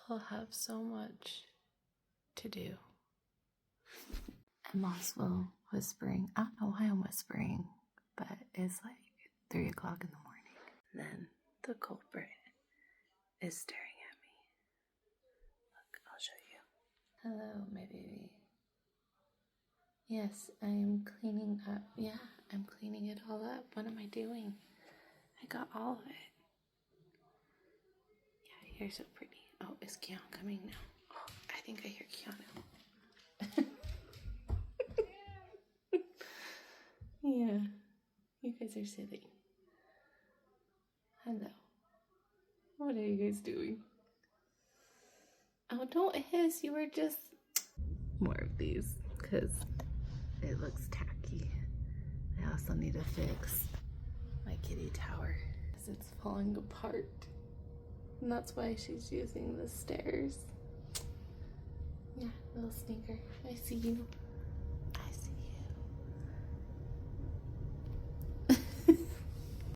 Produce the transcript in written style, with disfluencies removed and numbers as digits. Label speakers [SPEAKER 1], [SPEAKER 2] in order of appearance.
[SPEAKER 1] I'll have so much to do. And Mossville whispering. I don't know why I'm whispering, but it's like 3 o'clock in the morning. Then the culprit is staring at me. Look, I'll show you. Hello, my baby. Yes, I'm cleaning up. Yeah, I'm cleaning it all up. What am I doing? I got all of it. Yeah, you're so pretty. Oh, is Keon coming now? Oh, I think I hear Keanu. Yeah, you guys are silly. Hello. What are you guys doing? Oh, don't hiss. You were just... More of these, because it looks tacky. I also need to fix my kitty tower, because it's falling apart. And that's why she's using the stairs. Yeah, little sneaker. I see you.